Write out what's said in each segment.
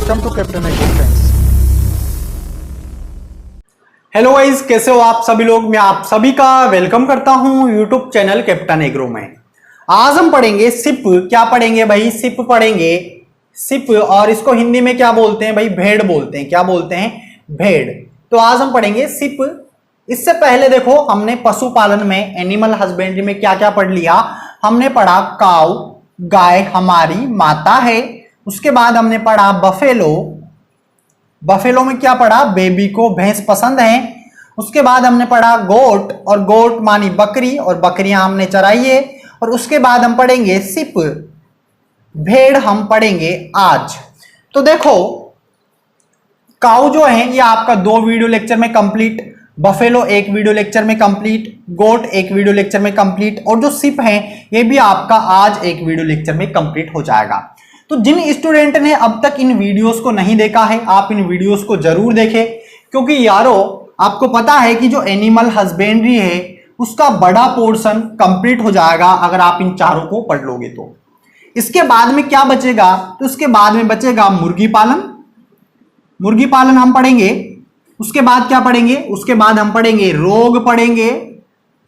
Welcome to Captain Agro friends. Hello guys, कैसे हो आप सभी लोग। मैं आप सभी का वेलकम करता हूं यूट्यूब चैनल कैप्टन एग्रो में। आज हम पढ़ेंगे सिप। क्या पढ़ेंगे भाई? सिप पढ़ेंगे। सिप, और इसको हिंदी में क्या बोलते हैं भाई? भेड़ बोलते हैं। क्या बोलते हैं? भेड़। तो आज हम पढ़ेंगे सिप। इससे पहले देखो, हमने पशुपालन में, एनिमल हस्बेंड्री में क्या क्या पढ़ लिया। हमने पढ़ा काऊ, गाय हमारी माता है। उसके बाद हमने पढ़ा बफेलो। बफेलो में क्या पढ़ा? बेबी को भैंस पसंद है। उसके बाद हमने पढ़ा गोट, और गोट मानी बकरी, और बकरियां हमने चराई है। और उसके बाद हम पढ़ेंगे सिप, भेड़ हम पढ़ेंगे आज। तो देखो, काऊ जो है ये आपका 2 वीडियो लेक्चर में कंप्लीट, बफेलो 1 वीडियो लेक्चर में कंप्लीट, गोट 1 वीडियो लेक्चर में कंप्लीट, और जो सिप है ये भी आपका आज 1 वीडियो लेक्चर में कंप्लीट हो जाएगा। तो जिन स्टूडेंट ने अब तक इन वीडियोस को नहीं देखा है, आप इन वीडियोस को जरूर देखें, क्योंकि यारो आपको पता है कि जो एनिमल हस्बेंड्री है उसका बड़ा पोर्शन कंप्लीट हो जाएगा अगर आप इन चारों को पढ़ लोगे तो। इसके बाद में क्या बचेगा? तो इसके बाद में बचेगा मुर्गी पालन। मुर्गी पालन हम पढ़ेंगे। उसके बाद क्या पढ़ेंगे? उसके बाद हम पढ़ेंगे रोग पढ़ेंगे।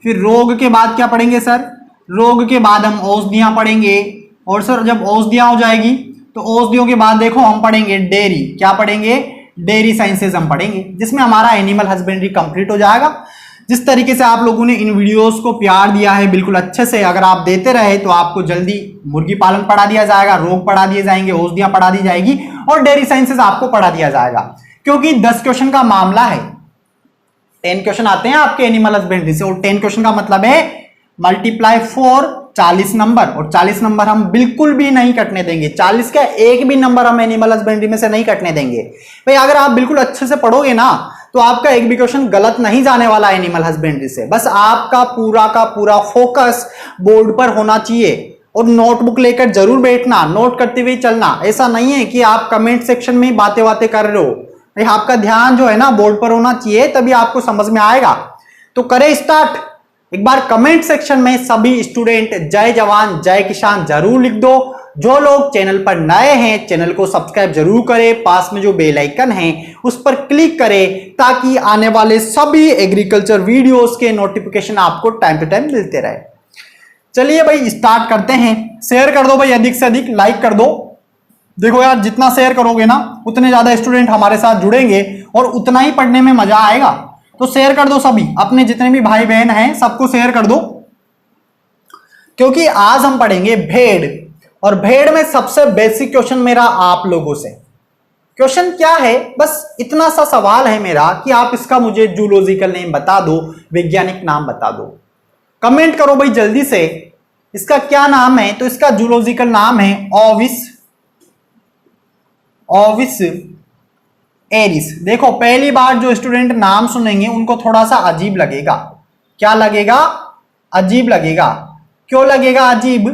फिर रोग के बाद क्या पढ़ेंगे सर? रोग के बाद हम औषधियां पढ़ेंगे। और सर जब औषधियां हो जाएगी तो औषधियों के बाद देखो हम पढ़ेंगे डेयरी। क्या पढ़ेंगे? डेयरी साइंसेज हम पढ़ेंगे, जिसमें हमारा एनिमल हस्बेंड्री कंप्लीट हो जाएगा। जिस तरीके से आप लोगों ने इन वीडियोस को प्यार दिया है बिल्कुल अच्छे से, अगर आप देते रहे तो आपको जल्दी मुर्गी पालन पढ़ा दिया जाएगा, रोग पढ़ा दिए जाएंगे, औषधियां पढ़ा दी जाएगी, और डेयरी साइंसेज आपको पढ़ा दिया जाएगा। क्योंकि 10 क्वेश्चन का मामला है, 10 क्वेश्चन आते हैं आपके एनिमल हस्बेंड्री से, और 10 क्वेश्चन का मतलब है मल्टीप्लाई 4 40 नंबर, और 40 नंबर हम बिल्कुल भी नहीं कटने देंगे। 40 का एक भी नंबर हम एनिमल हस्बेंड्री में से नहीं कटने देंगे भाई। अगर आप बिल्कुल अच्छे से पढ़ोगे ना तो आपका एक भी क्वेश्चन गलत नहीं जाने वाला एनिमल हस्बेंड्री से। बस आपका पूरा का पूरा फोकस बोर्ड पर होना चाहिए, और नोटबुक लेकर जरूर बैठना, नोट करते हुए चलना। ऐसा नहीं है कि आप कमेंट सेक्शन में ही बातें बातें कर रहे हो भाई। आपका ध्यान जो है ना बोर्ड पर होना चाहिए, तभी आपको समझ में आएगा। तो करें स्टार्ट। एक बार कमेंट सेक्शन में सभी स्टूडेंट जय जवान जय किसान जरूर लिख दो। जो लोग चैनल पर नए हैं चैनल को सब्सक्राइब जरूर करें, पास में जो बेल आइकन है उस पर क्लिक करें, ताकि आने वाले सभी एग्रीकल्चर वीडियोस के नोटिफिकेशन आपको टाइम टू टाइम मिलते रहे। चलिए भाई स्टार्ट करते हैं। शेयर कर दो भाई, अधिक से अधिक लाइक कर दो। देखो यार, जितना शेयर करोगे ना उतने ज्यादा स्टूडेंट हमारे साथ जुड़ेंगे और उतना ही पढ़ने में मजा आएगा। तो शेयर कर दो सभी, अपने जितने भी भाई बहन हैं सबको शेयर कर दो, क्योंकि आज हम पढ़ेंगे भेड़। और भेड़ में सबसे बेसिक क्वेश्चन मेरा आप लोगों से, क्वेश्चन क्या है? बस इतना सा सवाल है मेरा कि आप इसका मुझे जूलॉजिकल नेम बता दो, वैज्ञानिक नाम बता दो। कमेंट करो भाई जल्दी से, इसका क्या नाम है? तो इसका जूलॉजिकल नाम है ओविस एरिस। देखो, पहली बार जो स्टूडेंट नाम सुनेंगे उनको थोड़ा सा अजीब लगेगा। क्या लगेगा? अजीब लगेगा। क्यों लगेगा अजीब?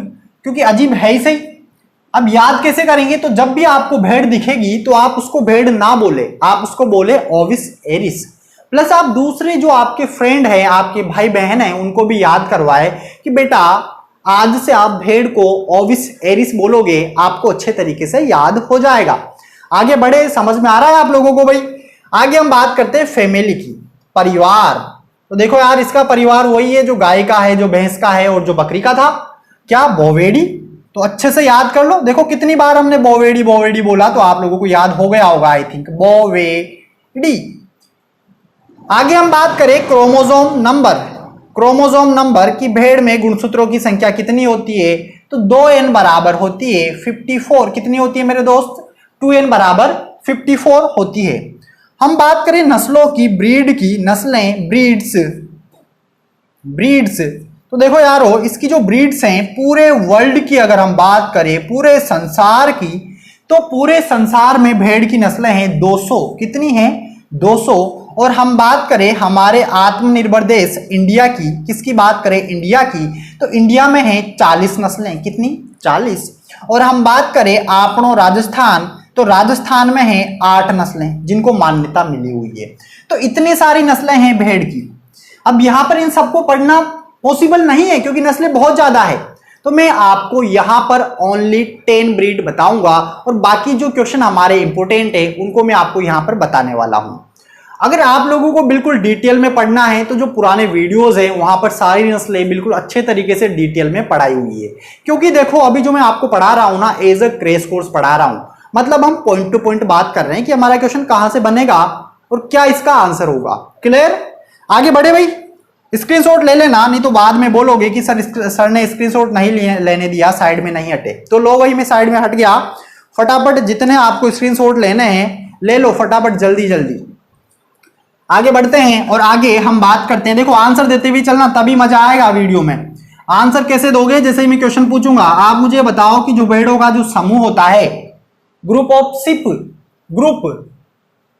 क्योंकि अजीब है ही सही। अब याद कैसे करेंगे? तो जब भी आपको भेड़ दिखेगी तो आप उसको भेड़ ना बोले, आप उसको बोले ओविस एरिस। प्लस आप दूसरे जो आपके फ्रेंड है, आपके भाई बहन है, उनको भी याद करवाए कि बेटा आज से आप भेड़ को ओविस एरिस बोलोगे, आपको अच्छे तरीके से याद हो जाएगा। आगे बढ़े, समझ में आ रहा है आप लोगों को भाई? आगे हम बात करते हैं फैमिली की, परिवार। तो देखो यार, इसका परिवार वही है जो गाय का है, जो भैंस का है, और जो बकरी का था। क्या? बोवेडी। तो अच्छे से याद कर लो। देखो कितनी बार हमने बोवेडी बोवेडी बोला, तो आप लोगों को याद हो गया होगा आई थिंक, बोवेडी। आगे हम बात करें क्रोमोसोम नंबर। क्रोमोसोम नंबर की भेड़ में गुणसूत्रों की संख्या कितनी होती है? तो 2n बराबर होती है 54। कितनी होती है मेरे दोस्त? 2n बराबर 54 होती है। हम बात करें नस्लों की, ब्रीड की, नस्लें, ब्रीड्स। तो देखो यारो, इसकी जो ब्रीड्स हैं पूरे वर्ल्ड की अगर हम बात करें, पूरे संसार की, तो पूरे संसार में भेड़ की नस्लें हैं 200। कितनी हैं? 200। और हम बात करें हमारे आत्मनिर्भर देश इंडिया की, किसकी बात करें? इंडिया की, तो इंडिया में है 40 नस्लें। कितनी? 40। और हम बात करें आपनो राजस्थान, तो राजस्थान में है 8 नस्लें जिनको मान्यता मिली हुई है। तो इतनी सारी नस्लें हैं भेड़ की। अब यहां पर इन सबको पढ़ना पॉसिबल नहीं है क्योंकि नस्लें बहुत ज्यादा है। तो मैं आपको यहां पर ओनली 10 ब्रीड बताऊंगा और बाकी जो क्वेश्चन हमारे इंपोर्टेंट है उनको मैं आपको यहां पर बताने वाला हूं। अगर आप लोगों को बिल्कुल डिटेल में पढ़ना है तो जो पुराने वीडियोस हैं वहां पर सारी नस्लें बिल्कुल अच्छे तरीके से डिटेल में पढ़ाई हुई है। क्योंकि देखो अभी जो मैं आपको पढ़ा रहा हूं ना एज अ क्रैश कोर्स पढ़ा रहा हूं, मतलब हम पॉइंट टू पॉइंट बात कर रहे हैं कि हमारा क्वेश्चन कहां से बनेगा और क्या इसका आंसर होगा। क्लियर? आगे बढ़े भाई, स्क्रीनशॉट ले लेना, नहीं तो बाद में बोलोगे कि सर ने स्क्रीनशॉट नहीं लेने दिया, साइड में नहीं हटे। तो लो भाई, मैं साइड में हट गया। फटाफट जितने आपको स्क्रीनशॉट लेने हैं ले लो फटाफट, जल्दी जल्दी आगे बढ़ते हैं और आगे हम बात करते हैं। देखो आंसर देते हुए चलना, तभी मजा आएगा वीडियो में। आंसर कैसे दोगे? जैसे ही मैं क्वेश्चन पूछूंगा आप मुझे बताओ कि जो भेड़ों का जो समूह होता है, ग्रुप ऑफ शिप, ग्रुप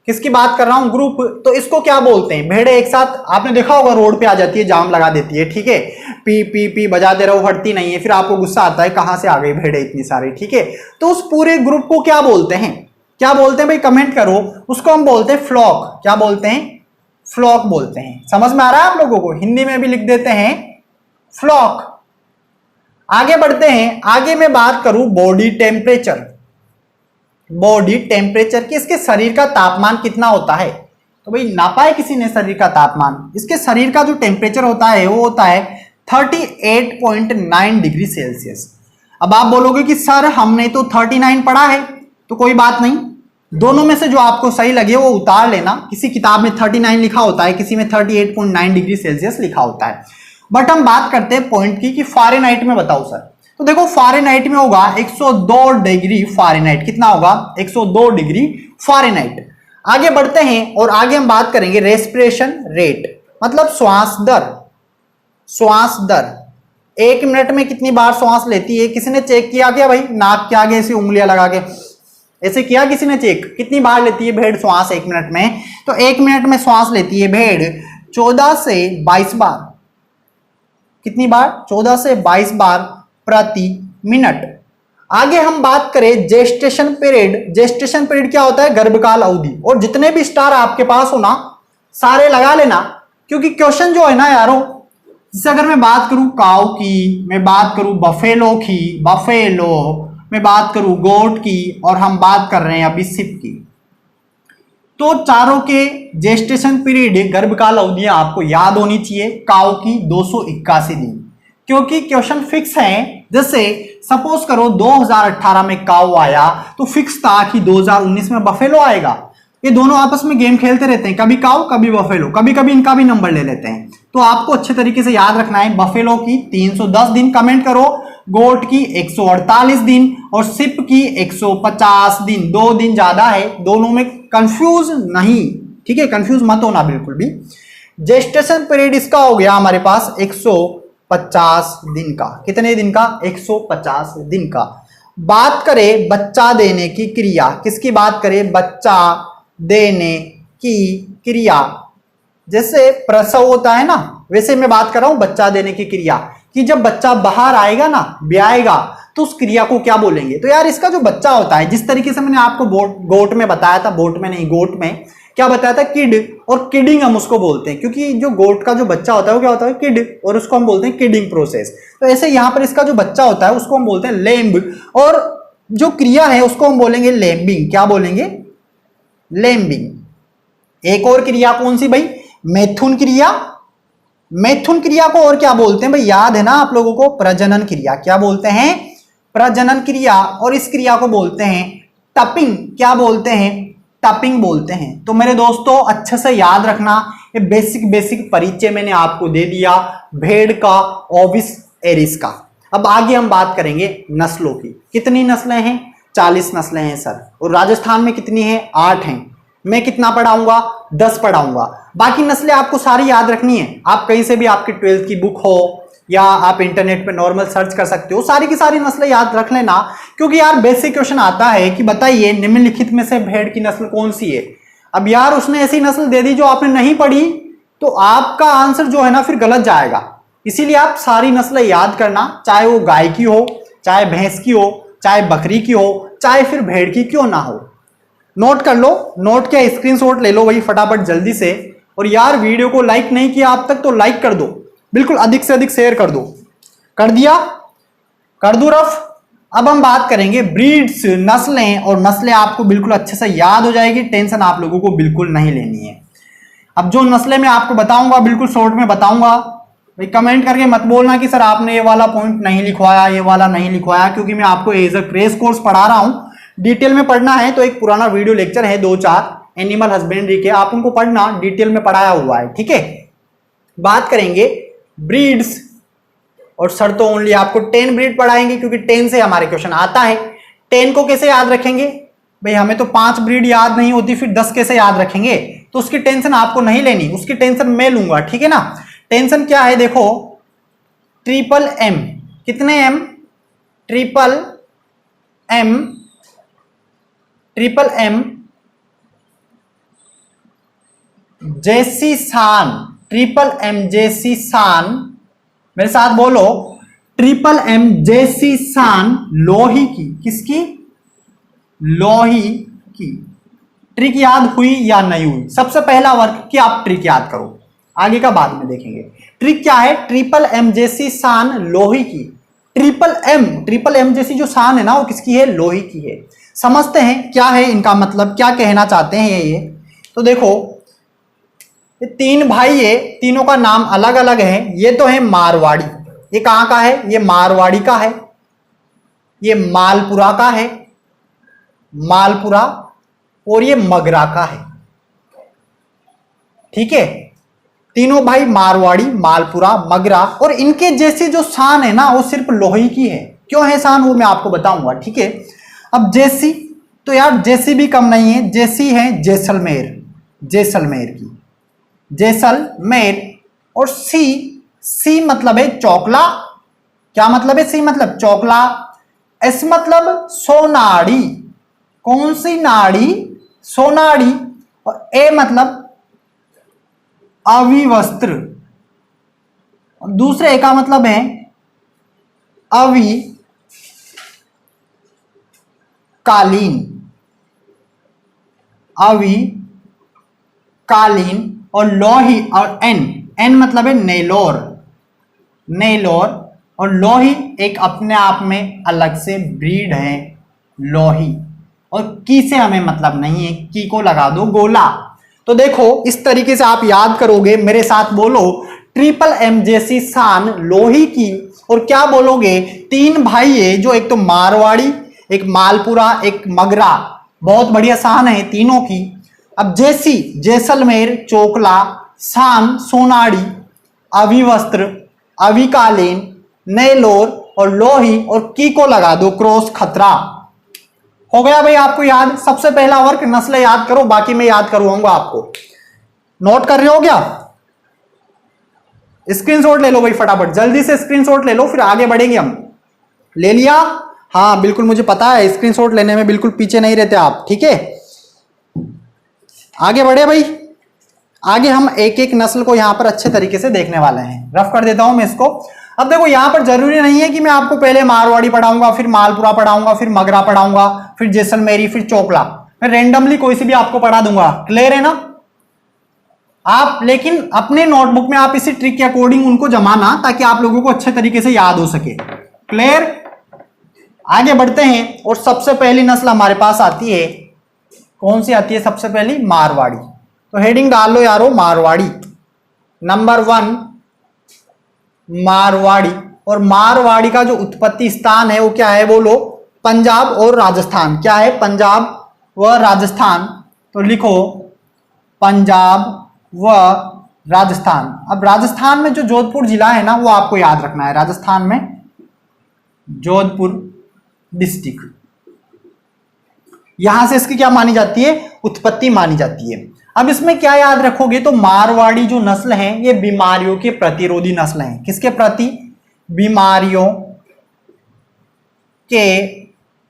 किसकी बात कर रहा हूं? ग्रुप। तो इसको क्या बोलते हैं? भेड़े एक साथ, आपने देखा होगा रोड पे आ जाती है, जाम लगा देती है, ठीक है, पी पी पी बजाते रहो, हटती नहीं है, फिर आपको गुस्सा आता है कहां से आ गई भेड़े इतनी सारी, ठीक है। तो उस पूरे ग्रुप को क्या बोलते हैं? क्या बोलते हैं भाई? कमेंट करो। उसको हम बोलते हैं फ्लॉक। क्या बोलते हैं? फ्लॉक बोलते हैं। समझ में आ रहा है आप लोगों को? हिंदी में भी लिख देते हैं फ्लॉक। आगे बढ़ते हैं। आगे मैं बात करूं बॉडी टेम्परेचर, बॉडी टेम्परेचर की, इसके शरीर का तापमान कितना होता है? तो भाई नापा है किसी ने शरीर का तापमान? इसके शरीर का जो टेम्परेचर होता है वो होता है 38.9 डिग्री सेल्सियस। अब आप बोलोगे कि सर हमने तो 39 पढ़ा है। तो कोई बात नहीं, दोनों में से जो आपको सही लगे वो उतार लेना। किसी किताब में 39 लिखा होता है, किसी में 38.9 डिग्री सेल्सियस लिखा होता है। बट हम बात करते हैं पॉइंट की कि फ़ारेनहाइट में बताओ सर। तो देखो फ़ारेनहाइट में होगा 102 डिग्री फ़ारेनहाइट। कितना होगा? 102 डिग्री फ़ारेनहाइट। आगे बढ़ते हैं और आगे हम बात करेंगे रेस्पिरेशन रेट, मतलब श्वास दर। श्वास दर 1 मिनट में कितनी बार श्वास लेती है? किसी ने चेक किया क्या भाई? नाक के आगे ऐसी उंगलियां लगा के ऐसे किया किसी ने चेक? कितनी बार लेती है भेड़ श्वास 1 मिनट में? तो 1 मिनट में श्वास लेती है भेड़ 14 से 22 बार। कितनी बार? 14 से 22 बार प्रति मिनट। आगे हम बात करें जेस्टेशन पीरियड। जेस्टेशन पीरियड क्या होता है? गर्भकाल अवधि। और जितने भी स्टार आपके पास हो ना सारे लगा लेना, क्योंकि क्वेश्चन जो है ना यारो, जैसे अगर मैं बात करूं काऊ की, मैं बात करूं बफेलो की, बफेलो, मैं बात करूं गोट की, और हम बात कर रहे हैं अभी शिप की, तो चारों के जेस्टेशन पीरियड गर्भकाल अवधियां आपको याद होनी चाहिए। काऊ की 281 दिन, क्योंकि क्वेश्चन फिक्स है। जैसे सपोज करो 2018 में काऊ आया तो फिक्स था कि 2019 में बफेलो आएगा। ये दोनों आपस में गेम खेलते रहते हैं, कभी काऊ कभी बफेलो, कभी कभी इनका भी नंबर ले लेते हैं। तो आपको अच्छे तरीके से याद रखना है। बफेलो की 310 दिन कमेंट करो, गोट की 148 दिन और शिप की 150 दिन। 2 दिन ज्यादा है, दोनों में कंफ्यूज नहीं, ठीक है, कंफ्यूज मत होना बिल्कुल भी। जेस्टेशन पीरियड इसका हो गया हमारे पास 150 दिन का। कितने दिन का? 150 दिन का। बात करें बच्चा देने की क्रिया, किसकी बात करें? बच्चा देने की क्रिया। जैसे प्रसव होता है ना, वैसे मैं बात कर रहा हूं बच्चा देने की क्रिया, कि जब बच्चा बाहर आएगा ना, ब्याएगा, तो उस क्रिया को क्या बोलेंगे? तो यार इसका जो बच्चा होता है, जिस तरीके से मैंने आपको गोट में बताया था, बोट में नहीं गोट में क्या बताया था? किड, और किडिंग हम उसको बोलते हैं, क्योंकि जो गोट का जो बच्चा होता है वो क्या होता है? किड, और उसको हम बोलते हैं किडिंग प्रोसेस। तो ऐसे यहां पर इसका जो बच्चा होता है उसको हम बोलते हैं लेम्ब, और जो क्रिया है उसको हम बोलेंगे लेम्बिंग। क्या बोलेंगे? लेम्बिंग। एक और क्रिया कौन सी भाई? मैथुन क्रिया। मैथुन क्रिया को और क्या बोलते हैं भाई? याद है ना आप लोगों को? प्रजनन क्रिया। क्या बोलते हैं? प्रजनन क्रिया। और इस क्रिया को बोलते हैं टपिंग। क्या बोलते हैं? टपिंग बोलते हैं। तो मेरे दोस्तों अच्छे से याद रखना, ये बेसिक परिचय मैंने आपको दे दिया भेड़ का, ओविस एरिस का। अब आगे हम बात करेंगे नस्लों की। कितनी नस्लें हैं? 40 नस्लें हैं सर। और राजस्थान में कितनी है? 8 हैं। मैं कितना पढ़ाऊंगा? 10 पढ़ाऊंगा। बाकी नस्लें आपको सारी याद रखनी है। आप कहीं से भी, आपकी 12th की बुक हो या आप इंटरनेट पे नॉर्मल सर्च कर सकते हो, सारी की सारी नस्लें याद रख लेना। क्योंकि यार बेसिक क्वेश्चन आता है कि बताइए निम्नलिखित में से भेड़ की नस्ल कौन सी है। अब यार उसने ऐसी नस्ल दे दी जो आपने नहीं पढ़ी, तो आपका आंसर जो है ना फिर गलत जाएगा। इसीलिए आप सारी नस्लें याद करना, चाहे वो गाय की हो, चाहे भैंस की हो, चाहे बकरी की हो, चाहे फिर भेड़ की क्यों ना हो। नोट कर लो, नोट क्या स्क्रीनशॉट ले लो भाई फटाफट जल्दी से। और यार वीडियो को लाइक नहीं किया आप तक तो लाइक कर दो, बिल्कुल अधिक से अधिक शेयर कर दो। कर दिया? कर दूं रफ। अब हम बात करेंगे ब्रीड्स, नस्लें, और नस्लें आपको बिल्कुल अच्छे से याद हो जाएगी, टेंशन आप लोगों को बिल्कुल नहीं लेनी है। अब जो नस्लें मैं आपको बताऊंगा बिल्कुल शॉर्ट में बताऊंगा, भाई कमेंट करके मत बोलना कि सर आपने ये वाला पॉइंट नहीं लिखवाया, ये वाला नहीं लिखवाया, क्योंकि मैं आपको एज अ क्रेश कोर्स पढ़ा रहा हूं। डिटेल में पढ़ना है तो एक पुराना वीडियो लेक्चर है 2-4 एनिमल हस्बेंड्री के, आप उनको पढ़ना, डिटेल में पढ़ाया हुआ है, ठीक है। बात करेंगे ब्रीड्स, और सर तो ओनली आपको 10 ब्रीड पढ़ाएंगे, क्योंकि 10 से हमारे क्वेश्चन आता है। 10 को कैसे याद रखेंगे भाई, हमें तो 5 ब्रीड याद नहीं होती, फिर 10 कैसे याद रखेंगे, तो उसकी टेंशन आपको नहीं लेनी, उसकी टेंशन मैं लूंगा, ठीक है ना। टेंशन क्या है, देखो ट्रिपल एम, कितने M, triple M, triple M जेसी सान, ट्रिपल एम जेसी सान, मेरे साथ बोलो, ट्रिपल एम जेसी सान लोही की, किसकी, लोही की। ट्रिक याद हुई या नहीं हुई, सबसे पहला वर्क कि आप ट्रिक याद करो, आगे का बाद में देखेंगे। ट्रिक क्या है, ट्रिपल एम जेसी सान लोही की। ट्रिपल एम जैसी जो शान है ना वो किसकी है, लोही की है। समझते हैं क्या है इनका मतलब, क्या कहना चाहते हैं ये। तो देखो ये 3 भाई है, तीनों का नाम अलग अलग है। ये तो है मारवाड़ी, ये कहां का है, ये मारवाड़ी का है, ये मालपुरा का है, मालपुरा, और ये मगरा का है, ठीक है। तीनों भाई मारवाड़ी, मालपुरा, मगरा, और इनके जैसी जो शान है ना वो सिर्फ लोही की है। क्यों है शान वो मैं आपको बताऊंगा, ठीक है। अब जैसी, तो यार जैसी भी कम नहीं है, जैसी है जैसलमेर, जैसलमेर की, जैसलमेर। और सी मतलब है चौकला, क्या मतलब है, सी मतलब चौकला, एस मतलब सोनाड़ी, कौन सी नाड़ी, सोनाड़ी, और ए मतलब अविवस्त्र, दूसरे का मतलब है अवि कालीन, अवि कालीन, और लोही, और एन मतलब है नेलोर, नेलोर, और लोही एक अपने आप में अलग से ब्रीड है, लोही। और की से हमें मतलब नहीं है, की को लगा दो गोला। तो देखो इस तरीके से आप याद करोगे, मेरे साथ बोलो, ट्रिपल एम जैसी शान लोही की, और क्या बोलोगे, 3 भाई है जो, एक तो मारवाड़ी, एक मालपुरा, एक मगरा, बहुत बढ़िया शान है तीनों की। अब जैसी जैसलमेर, चोकला, शान सोनाड़ी, अविवस्त्र, अविकालीन, नेलोर, और लोही, और की को लगा दो क्रॉस खतरा। हो गया भाई आपको याद। सबसे पहला वर्क नस्लें याद करो, बाकी मैं याद करवाऊंगा आपको। नोट कर रहे हो क्या, स्क्रीनशॉट ले लो भाई फटाफट, जल्दी से स्क्रीनशॉट ले लो, फिर आगे बढ़ेंगे हम। ले लिया, हाँ बिल्कुल, मुझे पता है स्क्रीनशॉट लेने में बिल्कुल पीछे नहीं रहते आप, ठीक है। आगे बढ़े भाई, आगे हम एक एक नस्ल को यहां पर अच्छे तरीके से देखने वाले हैं। रफ कर देता हूं मैं इसको। अब देखो यहां पर जरूरी नहीं है कि मैं आपको पहले मारवाड़ी पढ़ाऊंगा, फिर मालपुरा पढ़ाऊंगा, फिर मगरा पढ़ाऊंगा, फिर जैसलमेरी, फिर चोकला। मैं रेंडमली कोई सी भी आपको पढ़ा दूंगा, क्लियर है ना आप। लेकिन अपने नोटबुक में आप इसी ट्रिक के अकॉर्डिंग उनको जमाना, ताकि आप लोगों को अच्छे तरीके से याद हो सके, क्लियर। आगे बढ़ते हैं, और सबसे पहली नस्ल हमारे पास आती है, कौन सी आती है सबसे पहली, मारवाड़ी। तो हेडिंग डाल लो यारो, मारवाड़ी नंबर 1, मारवाड़ी। और मारवाड़ी का जो उत्पत्ति स्थान है वो क्या है, बोलो, पंजाब और राजस्थान। क्या है, पंजाब व राजस्थान। तो लिखो पंजाब व राजस्थान। अब राजस्थान में जो जोधपुर जिला है ना वो आपको याद रखना है, राजस्थान में जोधपुर डिस्ट्रिक्ट, यहां से इसकी क्या मानी जाती है, उत्पत्ति मानी जाती है। अब इसमें क्या याद रखोगे, तो मारवाड़ी जो नस्ल है ये बीमारियों के प्रतिरोधी नस्ल है। किसके प्रति, बीमारियों के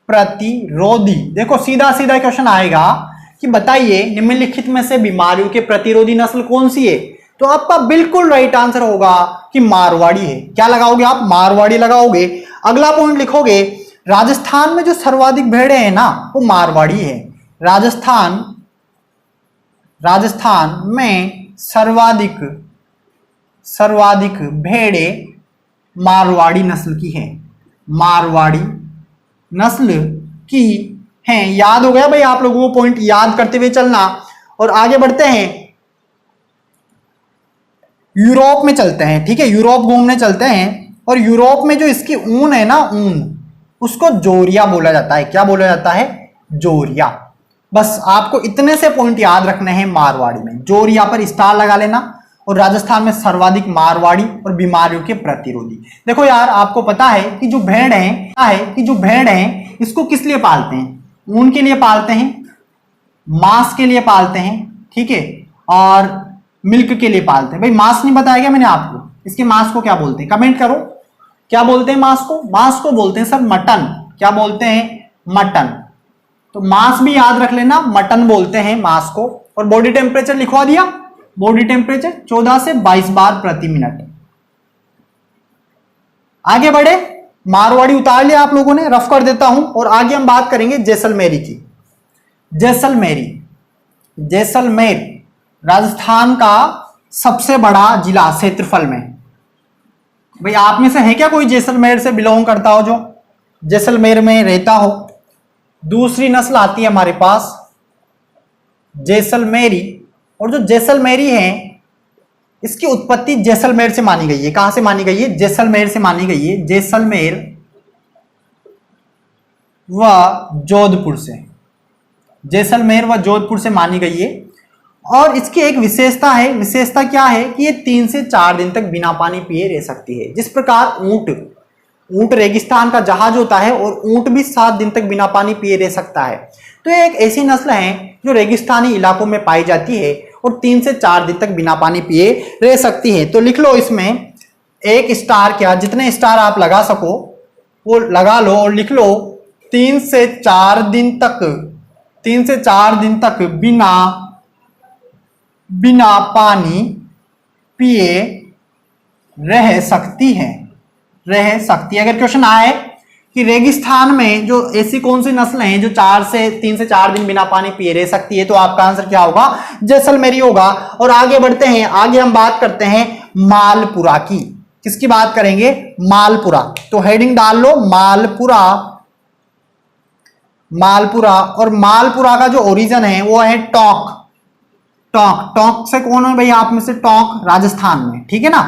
प्रतिरोधी। देखो सीधा सीधा क्वेश्चन आएगा कि बताइए निम्नलिखित में से बीमारियों के प्रतिरोधी नस्ल कौन सी है, तो आपका बिल्कुल राइट आंसर होगा कि मारवाड़ी है। क्या लगाओगे आप, मारवाड़ी लगाओगे। अगला पॉइंट लिखोगे, राजस्थान में जो सर्वाधिक भेड़ें हैं ना वो मारवाड़ी है। राजस्थान में सर्वाधिक भेड़ें मारवाड़ी नस्ल की है, मारवाड़ी नस्ल की हैं। याद हो गया भाई आप लोगों को, पॉइंट याद करते हुए चलना। और आगे बढ़ते हैं, यूरोप में चलते हैं, ठीक है, यूरोप घूमने चलते हैं। और यूरोप में जो इसकी ऊन है ना, ऊन, उसको जोरिया बोला जाता है। क्या बोला जाता है? जोरिया। बस आपको इतने से पॉइंट याद रखने हैं। मारवाड़ी में जोरिया पर स्टार लगा लेना। और राजस्थान में सर्वाधिक मारवाड़ी और बीमारियों के प्रतिरोधी। देखो यार, आपको पता है कि जो भेड़ है इसको किस लिए पालते हैं? ऊन के लिए पालते हैं, मांस के लिए पालते हैं, ठीक है, और मिल्क के लिए पालते हैं। भाई मांस नहीं बताया क्या मैंने आपको? इसके मांस को क्या बोलते हैं? कमेंट करो, क्या बोलते हैं मांस को? मांस को बोलते हैं सर मटन। क्या बोलते हैं? मटन। तो मांस भी याद रख लेना, मटन बोलते हैं मांस को। और बॉडी टेम्परेचर लिखवा दिया, बॉडी टेम्परेचर 14 से 22 बार प्रति मिनट। आगे बढ़े, मारवाड़ी उतार लिया आप लोगों ने, रफ कर देता हूं। और आगे हम बात करेंगे जैसलमेरी की। जैसलमेर राजस्थान का सबसे बड़ा जिला क्षेत्रफल में। भाई आप में से है क्या कोई जैसलमेर से बिलोंग करता हो, जो जैसलमेर में रहता हो? दूसरी नस्ल आती है हमारे पास जैसलमेरी। और जो जैसलमेरी है इसकी उत्पत्ति जैसलमेर से मानी गई है। कहां से मानी गई है? जैसलमेर से मानी गई है। जैसलमेर व जोधपुर से, जैसलमेर व जोधपुर से मानी गई है। और इसकी एक विशेषता है। विशेषता क्या है कि ये 3 से 4 दिन तक बिना पानी पिए रह सकती है। जिस प्रकार ऊंट रेगिस्तान का जहाज होता है और ऊंट भी 7 दिन तक बिना पानी पिए रह सकता है। तो ये एक ऐसी नस्ल है जो रेगिस्तानी इलाकों में पाई जाती है और 3 से 4 दिन तक बिना पानी पिए रह सकती है। तो लिख लो इसमें एक स्टार, क्या जितने स्टार आप लगा सको वो लगा लो। और लिख लो 3 से 4 दिन तक बिना पानी पिए रह सकती है। अगर क्वेश्चन आए कि रेगिस्तान में जो ऐसी कौन सी नस्ल हैं जो 3 से 4 दिन बिना पानी पिए रह सकती है, तो आपका आंसर क्या होगा? जैसलमेरी होगा। और आगे बढ़ते हैं, आगे हम बात करते हैं मालपुरा की। किसकी बात करेंगे? मालपुरा। तो हेडिंग डाल लो मालपुरा। और मालपुरा का जो ओरिजिन है वो है टोंक से। कौन है भाई आप में से? टोंक राजस्थान में, ठीक है ना,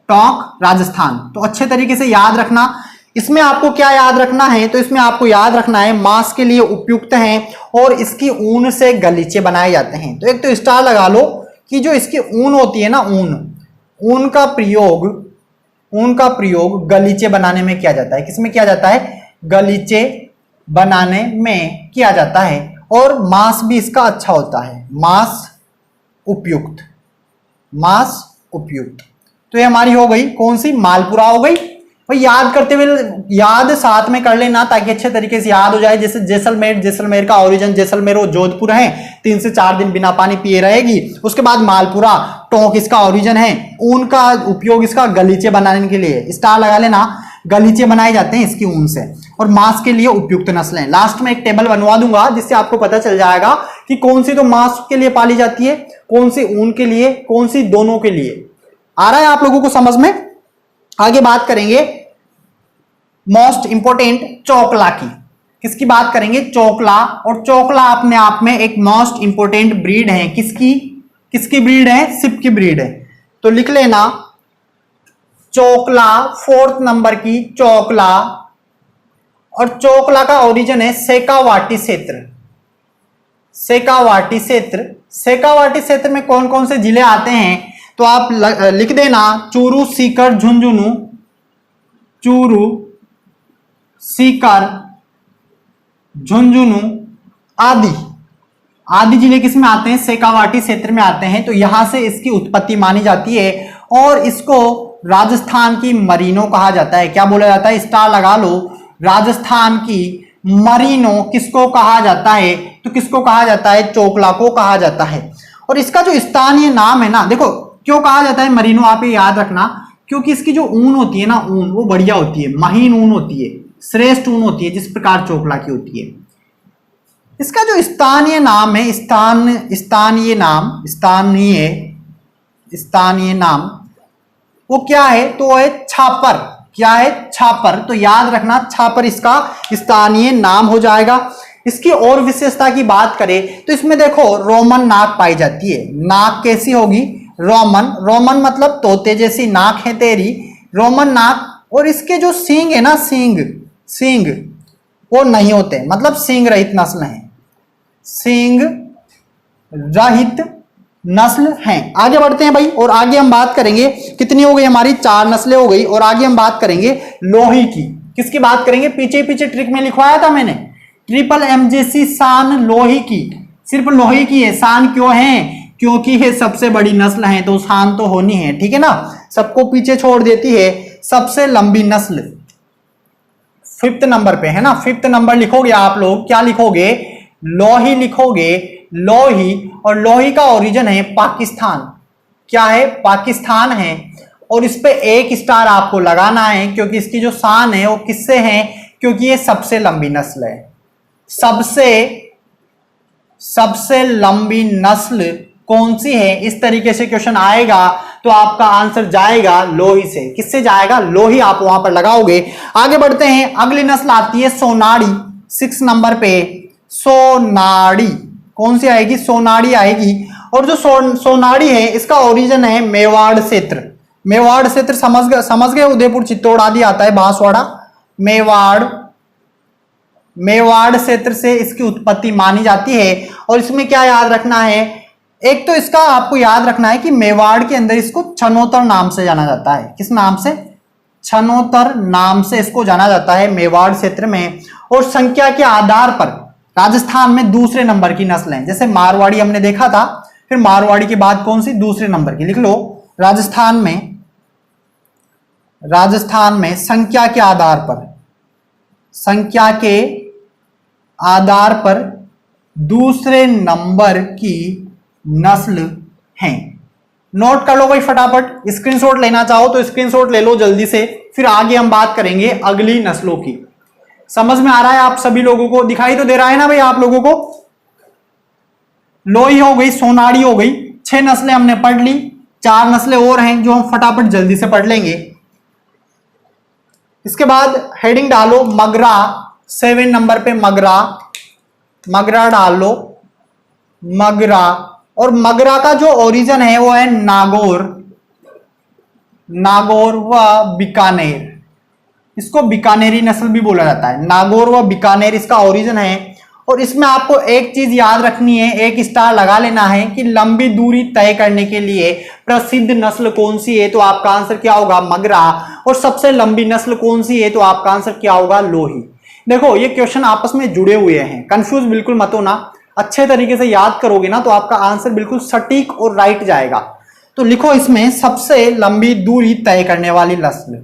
टोंक राजस्थान। तो अच्छे तरीके से याद रखना। इसमें आपको क्या याद रखना है? तो इसमें आपको याद रखना है मांस के लिए उपयुक्त है और इसकी ऊन से गलीचे बनाए जाते हैं। तो एक तो स्टार लगा लो कि जो इसकी ऊन होती है ना, ऊन का प्रयोग गलीचे बनाने में किया जाता है। किसमें किया जाता है? गलीचे बनाने में किया जाता है। और मांस भी इसका अच्छा होता है, मांस उपयुक्त। तो ये हमारी हो गई कौन सी? मालपुरा हो गई। भाई याद करते हुए, याद साथ में कर लेना ताकि अच्छे तरीके से याद हो जाए। जैसे जैसलमेर का ओरिजिन जैसलमेर और जोधपुर है, 3 से 4 दिन बिना पानी पिए रहेगी। उसके बाद मालपुरा, टोंक इसका ओरिजिन है, ऊन का उपयोग इसका गलीचे बनाने के लिए, स्टार लगा लेना, गलीचे बनाए जाते हैं इसकी ऊन से। और मांस के लिए उपयुक्त नस्लें। लास्ट में एक टेबल बनवा दूंगा जिससे आपको पता चल जाएगा कि कौन सी तो मांस के लिए पाली जाती है, कौन सी ऊन के लिए, कौन सी दोनों के लिए। आ रहा है आप लोगों को समझ में? आगे बात करेंगे मोस्ट इंपोर्टेंट चोकला की। किसकी बात करेंगे? चोकला। और चोकला अपने आप में एक मोस्ट इंपोर्टेंट ब्रीड है। किसकी ब्रीड है? सिप की ब्रीड है। तो लिख लेना चोकला, 4th नंबर की चोकला। और चोकला का ओरिजिन है शेखावाटी क्षेत्र में कौन कौन से जिले आते हैं? तो आप लिख देना चूरू, सीकर, झुंझुनू आदि जिले किसमें आते हैं? शेखावाटी क्षेत्र में आते हैं। तो यहां से इसकी उत्पत्ति मानी जाती है। और इसको राजस्थान की मरीनो कहा जाता है। क्या बोला जाता है? स्टार लगा लो, राजस्थान की मरीनो किसको कहा जाता है? तो किसको कहा जाता है? चोकला को कहा जाता है। और इसका जो स्थानीय नाम है ना, देखो क्यों कहा जाता है मरीनो, आप ये याद रखना, क्योंकि इसकी जो ऊन होती है ना, ऊन वो बढ़िया होती है, महीन ऊन होती है, श्रेष्ठ ऊन होती है, जिस प्रकार चोकला की होती है। इसका जो स्थानीय नाम है, स्थानीय नाम वो क्या है? तो है छापर। क्या है? छापर। तो याद रखना छापर इसका स्थानीय नाम हो जाएगा। इसकी और विशेषता की बात करें तो इसमें देखो रोमन नाक पाई जाती है। नाक कैसी होगी? रोमन। रोमन मतलब तोते जैसी नाक है तेरी, रोमन नाक। और इसके जो सींग है ना, सींग वो नहीं होते, मतलब सींग रहित नस्ल है, सींग रहित नस्ल हैं। आगे बढ़ते हैं भाई, और आगे हम बात करेंगे, कितनी हो गई हमारी? 4 नस्लें हो गई। और आगे हम बात करेंगे लोही की। किसकी बात करेंगे? पीछे पीछे ट्रिक में लिखवाया था मैंने, ट्रिपल एमजेसी शान लोही की। सिर्फ लोही की है। शान क्यों है? क्योंकि ये सबसे बड़ी नस्ल है तो शान तो होनी है, ठीक है ना। सबको पीछे छोड़ देती है। सबसे लंबी नस्ल 5th नंबर पे है ना। 5th नंबर लिखोगे आप लोग, क्या लिखोगे? लोही लिखोगे, लोही। और लोही का ओरिजिन है पाकिस्तान। क्या है? पाकिस्तान है। और इस पे 1 स्टार आपको लगाना है, क्योंकि इसकी जो शान है वो किससे है? क्योंकि ये सबसे लंबी नस्ल है। सबसे लंबी नस्ल कौन सी है? इस तरीके से क्वेश्चन आएगा तो आपका आंसर जाएगा लोही से। किससे जाएगा? लोही आप वहां पर लगाओगे। आगे बढ़ते हैं, अगली नस्ल आती है सोनाड़ी। 6 नंबर पे सोनाड़ी। कौन सी आएगी? सोनाड़ी आएगी। और जो सोनाड़ी है इसका ओरिजिन है मेवाड़ क्षेत्र। मेवाड़ क्षेत्र समझ गए? उदयपुर, चित्तौड़ आदि आता है, बांसवाड़ा, मेवाड़ क्षेत्र से इसकी उत्पत्ति मानी जाती है। और इसमें क्या याद रखना है? एक तो इसका आपको याद रखना है कि मेवाड़ के अंदर इसको छनोतर नाम से जाना जाता है। किस नाम से? छनोतर नाम से इसको जाना जाता है मेवाड़ क्षेत्र में। और संख्या के आधार पर राजस्थान में दूसरे नंबर की नस्ल है। जैसे मारवाड़ी हमने देखा था, फिर मारवाड़ी के बाद कौन सी? दूसरे नंबर की। लिख लो, राजस्थान में संख्या के आधार पर दूसरे नंबर की नस्ल हैं। नोट कर लो भाई फटाफट। स्क्रीनशॉट लेना चाहो तो स्क्रीनशॉट ले लो जल्दी से। फिर आगे हम बात करेंगे अगली नस्लों की। समझ में आ रहा है आप सभी लोगों को? दिखाई तो दे रहा है ना भाई आप लोगों को? लोही हो गई, सोनाड़ी हो गई, 6 नस्लें हमने पढ़ ली। 4 नस्लें और हैं जो हम फटाफट जल्दी से पढ़ लेंगे। इसके बाद हेडिंग डालो मगरा। 7 नंबर पे मगरा डाल लो, मगरा। और मगरा का जो ओरिजिन है वो है नागौर व बीकानेर। इसको बीकानेरी नस्ल भी बोला जाता है। नागौर व बीकानेर इसका ओरिजिन है। और इसमें आपको एक चीज याद रखनी है, 1 स्टार लगा लेना है कि लंबी दूरी तय करने के लिए प्रसिद्ध नस्ल कौन सी है? तो आपका आंसर क्या होगा? मगरा। और सबसे लंबी नस्ल कौन सी है? तो आपका आंसर क्या होगा? लोही। देखो ये क्वेश्चन आपस में जुड़े हुए हैं, कंफ्यूज बिल्कुल मत होना। अच्छे तरीके से याद करोगे ना तो आपका आंसर बिल्कुल सटीक और राइट जाएगा। तो लिखो इसमें सबसे लंबी दूरी तय करने वाली नस्ल,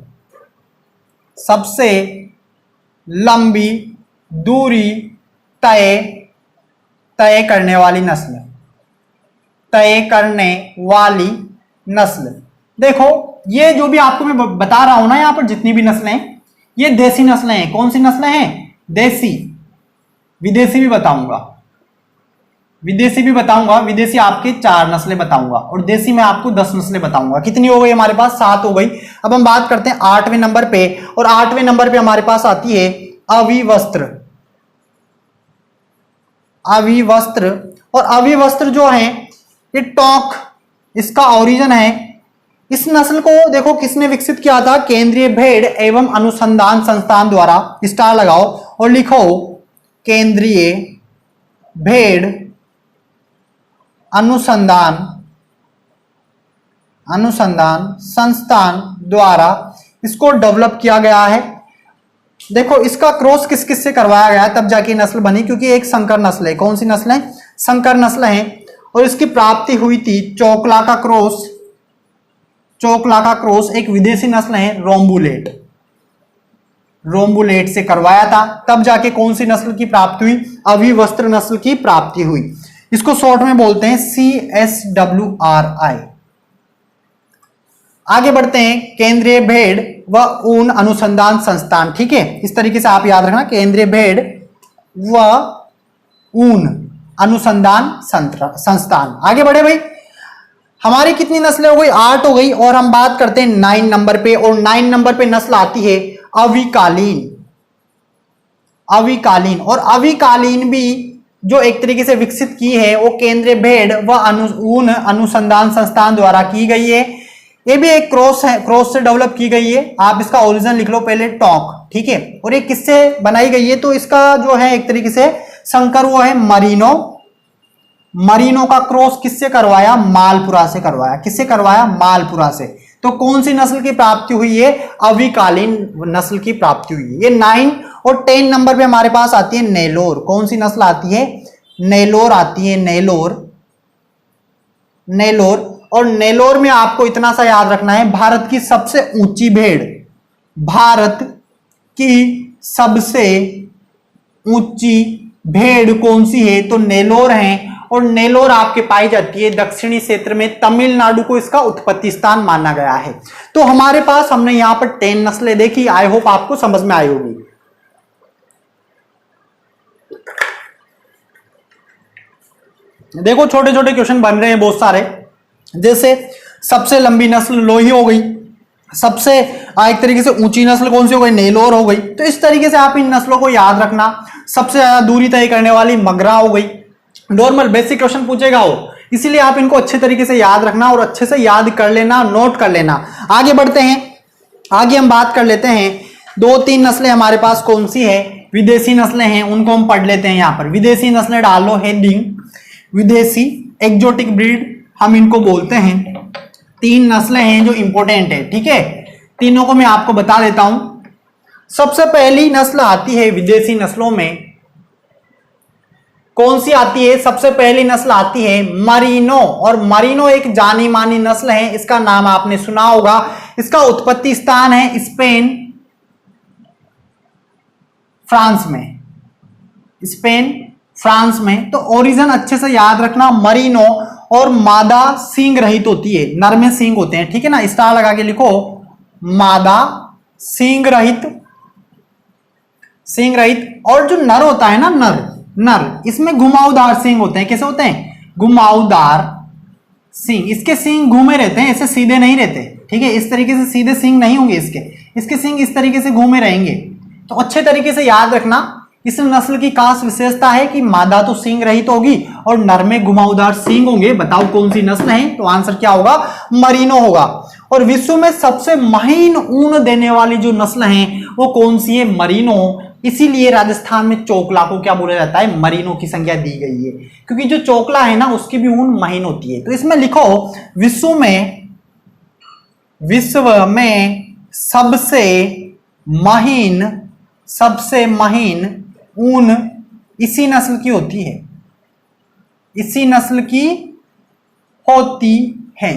सबसे लंबी दूरी तय करने वाली नस्ल। देखो ये जो भी आपको मैं बता रहा हूं ना, यहां पर जितनी भी नस्लें हैं ये देसी नस्लें हैं। कौन सी नस्लें हैं? देसी। विदेशी भी बताऊंगा, विदेशी आपके 4 नस्लें बताऊंगा और देसी में आपको 10 नस्लें बताऊंगा। कितनी हो गई हमारे पास? 7 हो गई। अब हम बात करते हैं 8वें नंबर पे, और 8वें नंबर पे हमारे पास आती है अविवस्त्र। और अविवस्त्र जो है ये टोंक, इसका ओरिजिन है। इस नस्ल को देखो किसने विकसित किया था? केंद्रीय भेड़ एवं अनुसंधान संस्थान द्वारा। स्टार लगाओ और लिखो केंद्रीय भेड़ अनुसंधान संस्थान द्वारा इसको डेवलप किया गया है। देखो इसका क्रॉस किस किस से करवाया गया है तब जाके नस्ल बनी, क्योंकि एक संकर नस्ल है। कौन सी नस्ल है? संकर नस्ल है। और इसकी प्राप्ति हुई थी चोकला का क्रॉस एक विदेशी नस्ल है रोम्बुलेट से करवाया था, तब जाके कौन सी नस्ल की प्राप्ति हुई? अविवस्त्र नस्ल की प्राप्ति हुई। इसको शॉर्ट में बोलते हैं CSWRI। आगे बढ़ते हैं, केंद्रीय भेड़ व ऊन अनुसंधान संस्थान। ठीक है, इस तरीके से आप याद रखना, केंद्रीय भेड़ व ऊन अनुसंधान संस्थान। आगे बढ़े भाई, हमारी कितनी नस्लें हो गई, 8 हो गई। और हम बात करते हैं 9 नंबर पे, और 9 नंबर पे नस्ल आती है अविकालीन। अविकालीन, और अविकालीन भी जो एक तरीके से विकसित की है वो केंद्रीय भेड़ व ऊन अनुसंधान संस्थान द्वारा की गई है। ये भी एक क्रॉस है, क्रॉस से डेवलप की गई है। आप इसका ओरिजिन लिख लो पहले, टॉक, ठीक है। और ये किससे बनाई गई है, तो इसका जो है एक तरीके से संकर वो है मरीनो। मरीनो का क्रॉस किससे करवाया, मालपुरा से करवाया। किससे करवाया, मालपुरा से। तो कौन सी नस्ल की प्राप्ति हुई है, अविकालीन नस्ल की प्राप्ति हुई है। ये 9 और 10 नंबर पे हमारे पास आती है नेलोर। कौन सी नस्ल आती है, नेलोर आती है, नेलोर। नेलोर, और नेलोर में आपको इतना सा याद रखना है, भारत की सबसे ऊंची भेड़, भारत की सबसे ऊंची भेड़ कौन सी है, तो नेलोर है। और नेलोर आपके पाई जाती है दक्षिणी क्षेत्र में, तमिलनाडु को इसका उत्पत्ति स्थान माना गया है। तो हमारे पास हमने यहां पर 10 नस्लें देखी। आई होप आपको समझ में आई होगी। देखो छोटे छोटे क्वेश्चन बन रहे हैं बहुत सारे, जैसे सबसे लंबी नस्ल लोही हो गई, सबसे एक तरीके से ऊंची नस्ल कौन सी हो गई, नेलोर हो गई। तो इस तरीके से आप इन नस्लों को याद रखना। सबसे ज्यादा दूरी तय करने वाली मगरा हो गई। नॉर्मल बेसिक क्वेश्चन पूछेगा वो, इसीलिए आप इनको अच्छे तरीके से याद रखना और अच्छे से याद कर लेना, नोट कर लेना। आगे बढ़ते हैं, आगे हम बात कर लेते हैं 2-3 नस्लें हमारे पास कौन सी है, विदेशी नस्लें हैं, उनको हम पढ़ लेते हैं। यहां पर विदेशी नस्लें डाल लो, हेडिंग विदेशी, एक्जोटिक ब्रीड हम इनको बोलते हैं। 3 नस्लें हैं जो इंपॉर्टेंट है, ठीक है। तीनों को मैं आपको बता देता हूं। सबसे पहली नस्ल आती है विदेशी नस्लों में, कौन सी आती है, सबसे पहली नस्ल आती है मरीनो। और मरीनो एक जानी मानी नस्ल है, इसका नाम आपने सुना होगा। इसका उत्पत्ति स्थान है स्पेन, फ्रांस में, स्पेन फ्रांस में। तो ओरिजिन अच्छे से याद रखना, मरीनो। और मादा सींग रहित होती है, नर में सींग होते हैं, ठीक है ना, स्टार लगा के लिखो, मादा सींग रहित, सींग रहित। और जो नर होता है ना, नर नर इसमें घुमावदार सींग होते हैं। कैसे होते हैं, घुमावदार सींग। इसके सींग घूमे रहते हैं, ऐसे सीधे नहीं रहते, ठीक है। इस तरीके से सीधे सींग नहीं होंगे इसके सींग इस तरीके से घूमे रहेंगे। तो अच्छे तरीके से याद रखना, इस नस्ल की खास विशेषता है कि मादा तो सींग रहित होगी और नर में घुमावदार सींग होंगे। बताओ कौन सी नस्ल है, तो आंसर क्या होगा, मरीनो होगा। और विश्व में सबसे महीन ऊन देने वाली जो नस्ल है वो कौन सी है, मरीनो। इसीलिए राजस्थान में चोकला को क्या बोला जाता है, मरीनो की संज्ञा दी गई है, क्योंकि जो चोकला है ना उसकी भी ऊन महीन होती है। तो इसमें लिखो, विश्व में सबसे महीन ऊन इसी नस्ल की होती है, इसी नस्ल की होती है।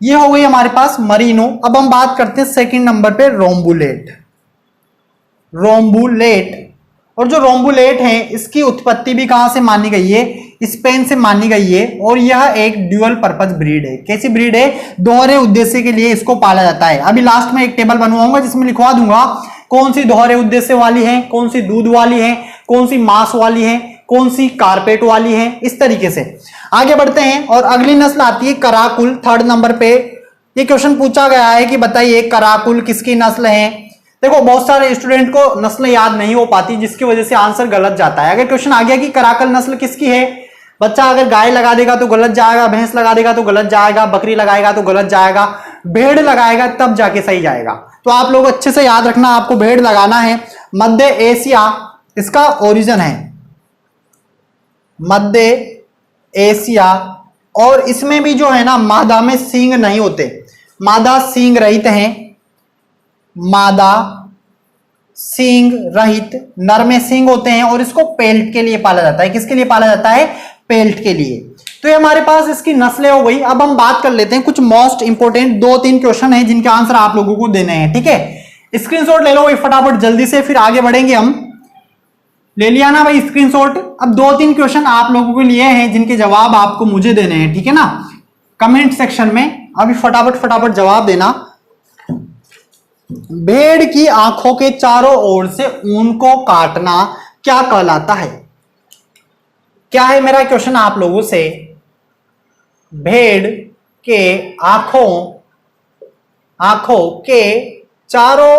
ये हो गई हमारे पास मरीनो। अब हम बात करते हैं सेकंड नंबर पे रोम्बुलेट। रोम्बुलेट, और जो रोम्बुलेट है इसकी उत्पत्ति भी कहां से मानी गई है, स्पेन से मानी गई है। और यह एक ड्यूअल पर्पस ब्रीड है। कैसी ब्रीड है, दोहरे उद्देश्य के लिए इसको पाला जाता है। अभी लास्ट में एक टेबल बनवाऊंगा जिसमें लिखवा दूंगा कौन सी दोहरे उद्देश्य वाली है, कौन सी दूध वाली है, कौन सी मांस वाली है, कौन सी कारपेट वाली है, इस तरीके से। आगे बढ़ते हैं, और अगली नस्ल आती है कराकुल। 3rd नंबर पे ये क्वेश्चन पूछा गया है कि बताइए कराकुल किसकी नस्ल है। देखो बहुत सारे स्टूडेंट को नस्ल याद नहीं हो पाती, जिसकी वजह से आंसर गलत जाता है। अगर क्वेश्चन आ गया कि कराकल नस्ल किसकी है, बच्चा अगर गाय लगा देगा तो गलत जाएगा, भैंस लगा देगा तो गलत जाएगा, बकरी लगाएगा तो गलत जाएगा, भेड़ लगाएगा तब जाके सही जाएगा। तो आप लोग अच्छे से याद रखना, आपको भेड़ लगाना है। मध्य एशिया इसका ओरिजिन है, मध्य एशिया। और इसमें भी जो है ना मादा में सींग नहीं होते, मादा सींग रहित हैं, मादा सींग रहित, नर में सींग होते हैं। और इसको पेल्ट के लिए पाला जाता है। किसके लिए पाला जाता है, पेल्ट के लिए। तो ये हमारे पास इसकी नस्लें हो गई। अब हम बात कर लेते हैं कुछ मोस्ट इंपोर्टेंट 2-3 क्वेश्चन है जिनके आंसर आप लोगों को देने हैं, ठीक है। स्क्रीनशॉट ले लो भाई फटाफट जल्दी से, फिर आगे बढ़ेंगे हम। ले लिया ना भाई स्क्रीनशॉट। अब 2-3 क्वेश्चन आप लोगों के लिए हैं जिनके जवाब आपको मुझे देने हैं, ठीक है ना, कमेंट सेक्शन में अभी फटाफट जवाब देना। भेड़ की आंखों के चारों ओर से ऊन को काटना क्या कहलाता है? क्या है मेरा क्वेश्चन आप लोगों से, भेड़ के आंखों के चारों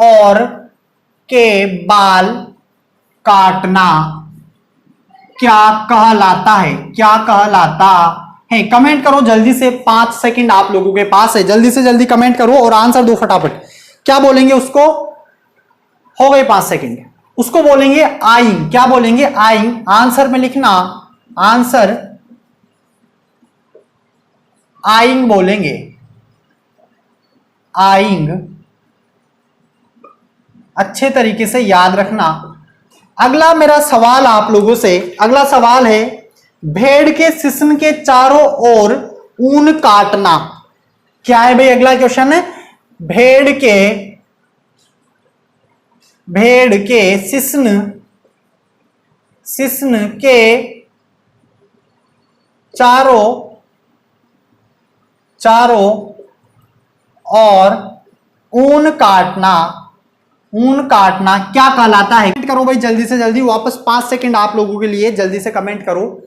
ओर के बाल काटना क्या कहलाता है? क्या कहलाता है? कमेंट करो जल्दी से, 5 सेकंड आप लोगों के पास है, जल्दी से जल्दी कमेंट करो और आंसर दो फटाफट। क्या बोलेंगे उसको? हो गए 5 सेकंड। उसको बोलेंगे आइंग। क्या बोलेंगे? आइंग। आंसर में लिखना, आंसर आइंग बोलेंगे, आइंग। अच्छे तरीके से याद रखना। अगला मेरा सवाल आप लोगों से, अगला सवाल है भेड़ के सिस्न के चारों ओर ऊन काटना। क्या है भाई? अगला क्वेश्चन है भेड़ के सिस्न के चारों और ऊन काटना क्या कहलाता है? कमेंट करो भाई जल्दी से जल्दी, वापस 5 सेकंड आप लोगों के लिए, जल्दी से कमेंट करो।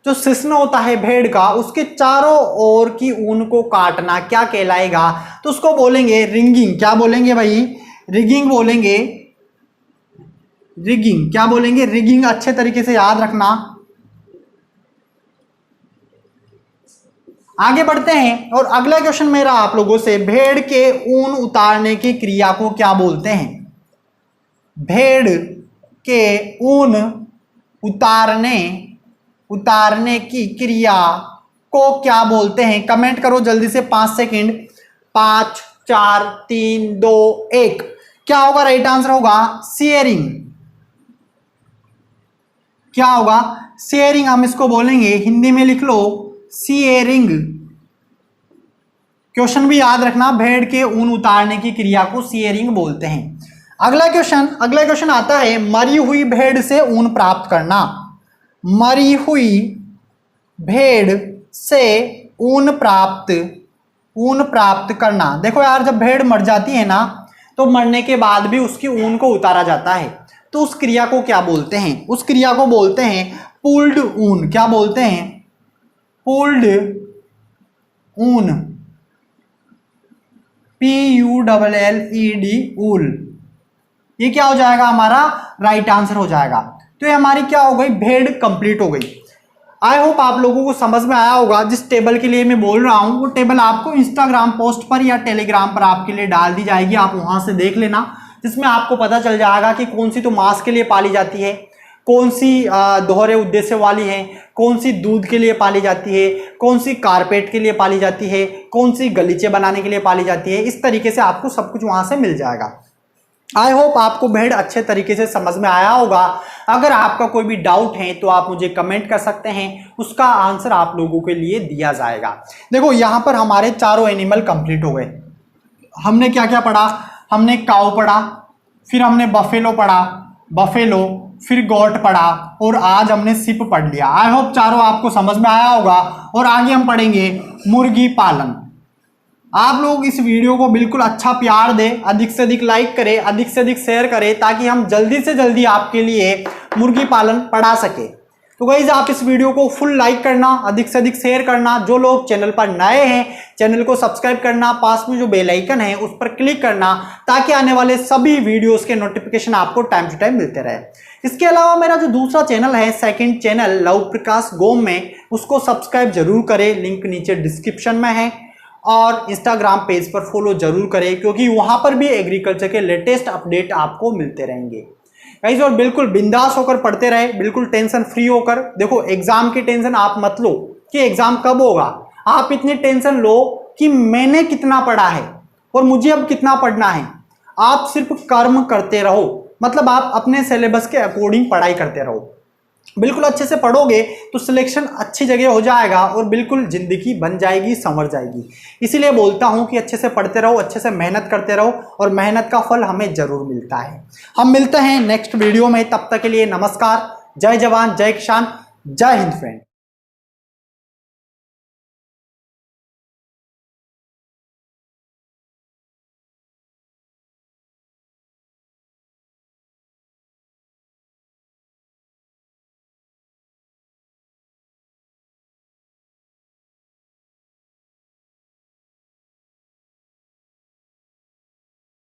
जो सिस्न होता है भेड़ का, उसके चारों ओर की ऊन को काटना क्या कहलाएगा? तो उसको बोलेंगे रिंगिंग। क्या बोलेंगे भाई? रिगिंग बोलेंगे, रिगिंग। क्या बोलेंगे? रिगिंग। अच्छे तरीके से याद रखना। आगे बढ़ते हैं और अगला क्वेश्चन मेरा आप लोगों से, भेड़ के ऊन उतारने की क्रिया को क्या बोलते हैं? भेड़ के ऊन उतारने की क्रिया को क्या बोलते हैं? कमेंट करो जल्दी से, 5 सेकंड। 5 4 3 2 1। क्या होगा? राइट आंसर होगा शेयरिंग। क्या होगा? शेयरिंग। हम इसको बोलेंगे, हिंदी में लिख लो शेयरिंग। क्वेश्चन भी याद रखना, भेड़ के ऊन उतारने की क्रिया को शेयरिंग बोलते हैं। अगला क्वेश्चन आता है मरी हुई भेड़ से ऊन प्राप्त करना। मरी हुई भेड़ से ऊन प्राप्त करना। देखो यार, जब भेड़ मर जाती है ना, तो मरने के बाद भी उसकी ऊन को उतारा जाता है, तो उस क्रिया को क्या बोलते हैं? उस क्रिया को बोलते हैं पुल्ड ऊन। क्या बोलते हैं? पुल्ड ऊन। PULLED ऊल। ये क्या हो जाएगा? हमारा राइट आंसर हो जाएगा। तो ये हमारी क्या हो गई? भेड़ कंप्लीट हो गई। आई होप आप लोगों को समझ में आया होगा। जिस टेबल के लिए मैं बोल रहा हूं, वो टेबल आपको इंस्टाग्राम पोस्ट पर या टेलीग्राम पर आपके लिए डाल दी जाएगी, आप वहां से देख लेना, जिसमें आपको पता चल जाएगा कि कौन सी तो मांस के लिए पाली जाती है, कौन सी दोहरे उद्देश्य वाली है, कौन सी दूध के लिए पाली जाती है, कौन सी कारपेट के लिए पाली जाती है, कौन सी गलीचे बनाने के लिए पाली जाती है। इस तरीके से आपको सब कुछ वहां से मिल जाएगा। आई होप आपको भेड़ अच्छे तरीके से समझ में आया होगा। अगर आपका कोई भी डाउट है तो आप मुझे कमेंट कर सकते हैं, उसका आंसर आप लोगों के लिए दिया जाएगा। देखो यहाँ पर हमारे चारों एनिमल कंप्लीट हो गए। हमने क्या क्या पढ़ा? हमने काऊ पढ़ा, फिर हमने बफेलो, फिर गोट पढ़ा, और आज हमने सिप पढ़ लिया। आई होप चारों आपको समझ में आया होगा। और आगे हम पढ़ेंगे मुर्गी पालन। आप लोग इस वीडियो को बिल्कुल अच्छा प्यार दें, अधिक से अधिक लाइक करें, अधिक से अधिक शेयर करें, ताकि हम जल्दी से जल्दी आपके लिए मुर्गी पालन पढ़ा सके। तो गाइस, आप इस वीडियो को फुल लाइक करना, अधिक से अधिक शेयर करना। जो लोग चैनल पर नए हैं, चैनल को सब्सक्राइब करना, पास में जो बेल आइकन है उस पर क्लिक करना, ताकि आने वाले सभी वीडियोस के नोटिफिकेशन आपको टाइम टू टाइम मिलते रहे। इसके अलावा मेरा जो दूसरा चैनल है, सेकंड चैनल लव प्रकाश गोम में, उसको सब्सक्राइब जरूर करें, लिंक नीचे डिस्क्रिप्शन में है। और इंस्टाग्राम पेज पर फॉलो जरूर करें, क्योंकि वहां पर भी एग्रीकल्चर के लेटेस्ट अपडेट आपको मिलते रहेंगे गाइस। और बिल्कुल बिंदास होकर पढ़ते रहे, बिल्कुल टेंशन फ्री होकर। देखो, एग्जाम की टेंशन आप मत लो कि एग्जाम कब होगा, आप इतनी टेंशन लो कि मैंने कितना पढ़ा है और मुझे अब कितना पढ़ना है। आप सिर्फ कर्म करते रहो, मतलब आप अपने सिलेबस के अकॉर्डिंग पढ़ाई करते रहो। बिल्कुल अच्छे से पढ़ोगे तो सिलेक्शन अच्छी जगह हो जाएगा और बिल्कुल जिंदगी बन जाएगी, संवर जाएगी। इसीलिए बोलता हूं कि अच्छे से पढ़ते रहो, अच्छे से मेहनत करते रहो, और मेहनत का फल हमें जरूर मिलता है। हम मिलते हैं नेक्स्ट वीडियो में, तब तक के लिए नमस्कार। जय जवान, जय किसान, जय हिंद फ्रेंड।